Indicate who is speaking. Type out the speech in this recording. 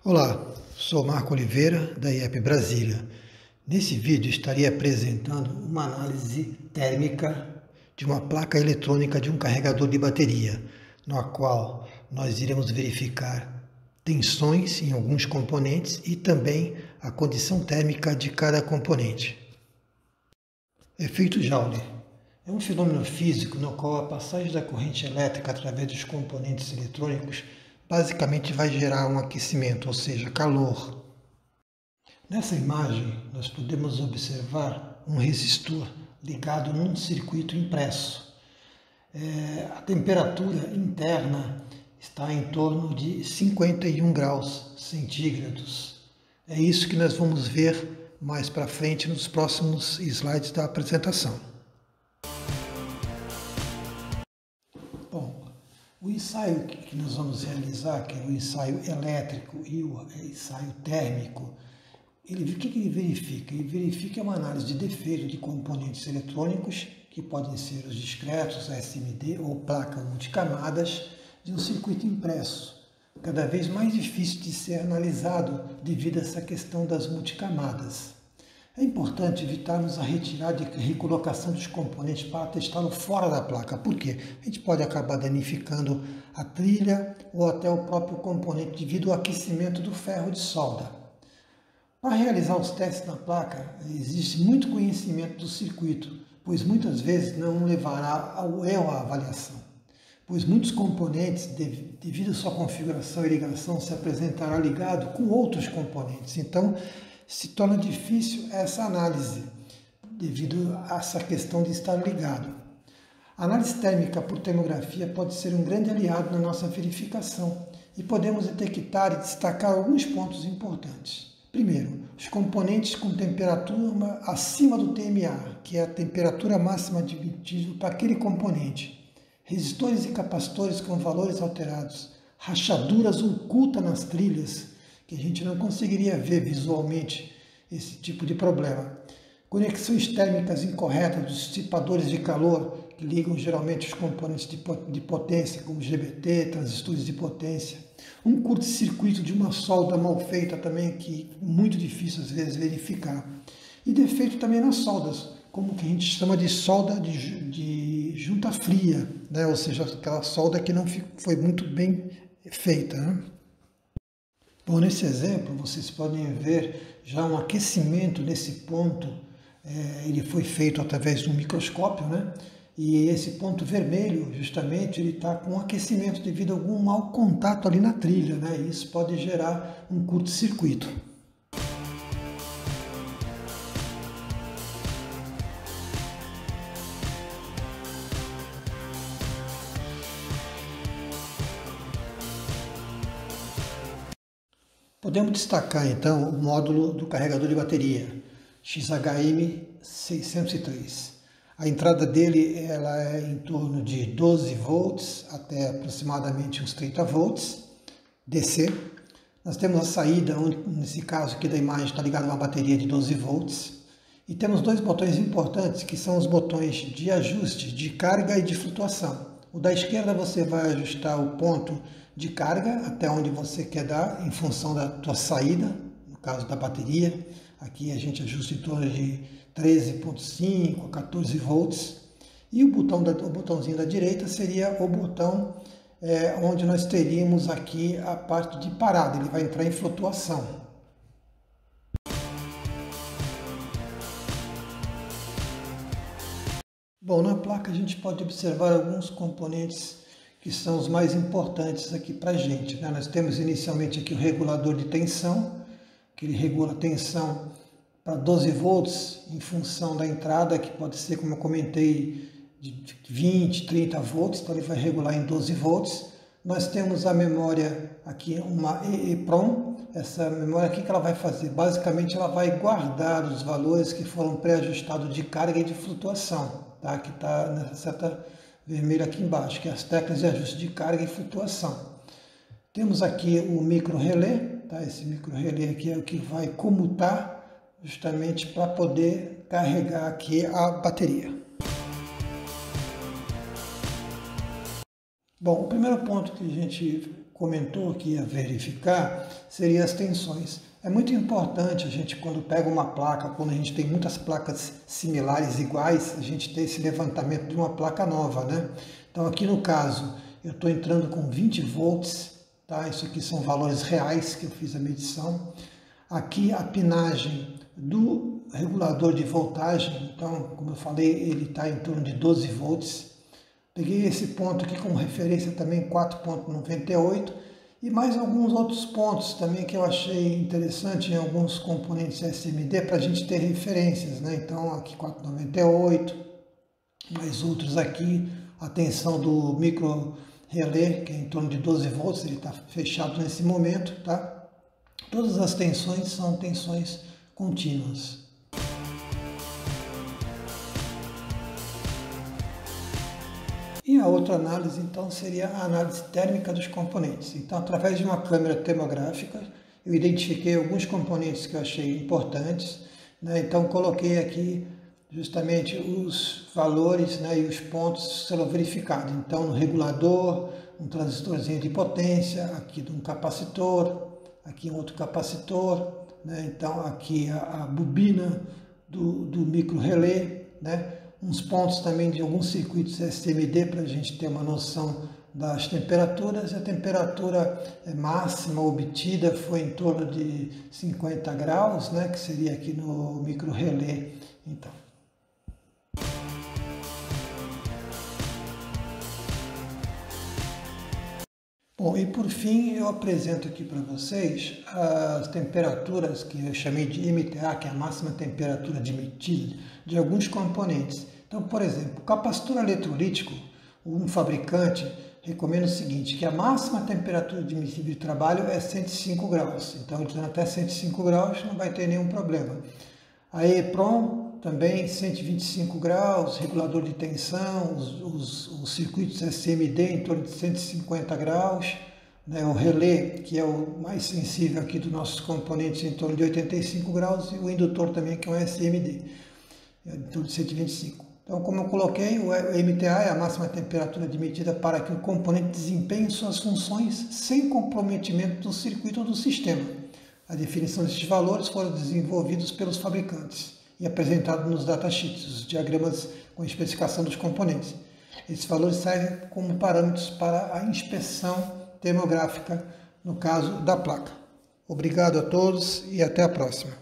Speaker 1: Olá, sou Marco Oliveira, da IEP Brasília. Nesse vídeo estarei apresentando uma análise térmica de uma placa eletrônica de um carregador de bateria, na qual nós iremos verificar tensões em alguns componentes e também a condição térmica de cada componente. Efeito Joule é um fenômeno físico no qual a passagem da corrente elétrica através dos componentes eletrônicos basicamente vai gerar um aquecimento, ou seja, calor. Nessa imagem, nós podemos observar um resistor ligado num circuito impresso. A temperatura interna está em torno de 51 graus centígrados. É isso que nós vamos ver mais para frente nos próximos slides da apresentação. Bom, o ensaio que nós vamos realizar, que é o ensaio elétrico e o ensaio térmico, o que ele verifica? Ele verifica uma análise de defeito de componentes eletrônicos, que podem ser os discretos, SMD ou placa multicamadas, de um circuito impresso, cada vez mais difícil de ser analisado devido a essa questão das multicamadas. É importante evitarmos a retirada e recolocação dos componentes para testá-lo fora da placa. Por quê? A gente pode acabar danificando a trilha ou até o próprio componente devido ao aquecimento do ferro de solda. Para realizar os testes na placa, existe muito conhecimento do circuito, pois muitas vezes não levará ao erro a avaliação, pois muitos componentes, devido à sua configuração e ligação, se apresentará ligado com outros componentes. Então, se torna difícil essa análise, devido a essa questão de estar ligado. A análise térmica por termografia pode ser um grande aliado na nossa verificação e podemos detectar e destacar alguns pontos importantes. Primeiro, os componentes com temperatura acima do TMA, que é a temperatura máxima admitida para aquele componente. Resistores e capacitores com valores alterados, rachaduras ocultas nas trilhas, que a gente não conseguiria ver visualmente esse tipo de problema. Conexões térmicas incorretas dos dissipadores de calor, que ligam geralmente os componentes de potência, como GBT, transistores de potência. Um curto-circuito de uma solda mal feita também, que é muito difícil às vezes verificar. E defeito também nas soldas, como que a gente chama de solda de junta fria, né? Ou seja, aquela solda que não foi muito bem feita, né? Bom, nesse exemplo, vocês podem ver já um aquecimento nesse ponto. Ele foi feito através de um microscópio, né? E esse ponto vermelho, justamente, ele está com aquecimento devido a algum mau contato ali na trilha, né? E isso pode gerar um curto-circuito. Podemos destacar então o módulo do carregador de bateria, XHM603. A entrada dele ela é em torno de 12 volts até aproximadamente uns 30 volts DC. Nós temos a saída, onde, nesse caso aqui da imagem está ligada a uma bateria de 12 volts. E temos dois botões importantes, que são os botões de ajuste de carga e de flutuação. O da esquerda você vai ajustar o ponto de carga até onde você quer dar, em função da tua saída, no caso da bateria. Aqui a gente ajusta em torno de 13,5 a 14 volts. E o botãozinho da direita seria o botão onde nós teríamos aqui a parte de parada, ele vai entrar em flutuação. Bom, na placa a gente pode observar alguns componentes que são os mais importantes aqui para a gente, né? Nós temos inicialmente aqui o regulador de tensão, que ele regula a tensão para 12 volts em função da entrada, que pode ser, como eu comentei, de 20, 30 volts, então ele vai regular em 12 volts. Nós temos a memória aqui, uma EEPROM. Essa memória aqui que ela vai fazer, basicamente ela vai guardar os valores que foram pré-ajustados de carga e de flutuação, tá? Que está nessa seta vermelha aqui embaixo, que é as teclas de ajuste de carga e flutuação. Temos aqui o micro relé, tá? Esse micro relé aqui é o que vai comutar justamente para poder carregar aqui a bateria. Bom, o primeiro ponto que a gente comentou que ia verificar seria as tensões. É muito importante a gente, quando pega uma placa, quando a gente tem muitas placas similares, iguais, a gente ter esse levantamento de uma placa nova, né? Então aqui no caso, eu estou entrando com 20 volts, tá? Isso aqui são valores reais que eu fiz a medição. Aqui a pinagem do regulador de voltagem, então, como eu falei, ele está em torno de 12 volts. Peguei esse ponto aqui como referência também, 4,98, e mais alguns outros pontos também que eu achei interessante em alguns componentes SMD para a gente ter referências, né? Então aqui 4,98, mais outros aqui, a tensão do micro relé, que é em torno de 12 volts, ele está fechado nesse momento, tá? Todas as tensões são tensões contínuas. E a outra análise, então, seria a análise térmica dos componentes. Então, através de uma câmera termográfica, eu identifiquei alguns componentes que eu achei importantes, né? Então, coloquei aqui justamente os valores, né, e os pontos serão verificados. Então, no regulador, um transistorzinho de potência, aqui de um capacitor, aqui um outro capacitor, né? Então, aqui a bobina do micro relé, né? Uns pontos também de alguns circuitos SMD para a gente ter uma noção das temperaturas. A temperatura máxima obtida foi em torno de 50 graus, né, que seria aqui no micro relé. Então. Bom, e por fim eu apresento aqui para vocês as temperaturas que eu chamei de MTA, que é a máxima temperatura admitida de alguns componentes. Então, por exemplo, o capacitor eletrolítico, um fabricante recomenda o seguinte, que a máxima temperatura admissível de trabalho é 105 graus. Então, entrando até 105 graus não vai ter nenhum problema. A EEPROM também 125 graus, regulador de tensão, os circuitos SMD em torno de 150 graus, né? O relé, que é o mais sensível aqui dos nossos componentes, em torno de 85 graus, e o indutor também, que é um SMD, em torno de 125. Então, como eu coloquei, o MTA é a máxima temperatura admitida para que o componente desempenhe suas funções sem comprometimento do circuito ou do sistema. A definição desses valores foram desenvolvidos pelos fabricantes e apresentados nos datasheets, os diagramas com especificação dos componentes. Esses valores servem como parâmetros para a inspeção termográfica, no caso da placa. Obrigado a todos e até a próxima.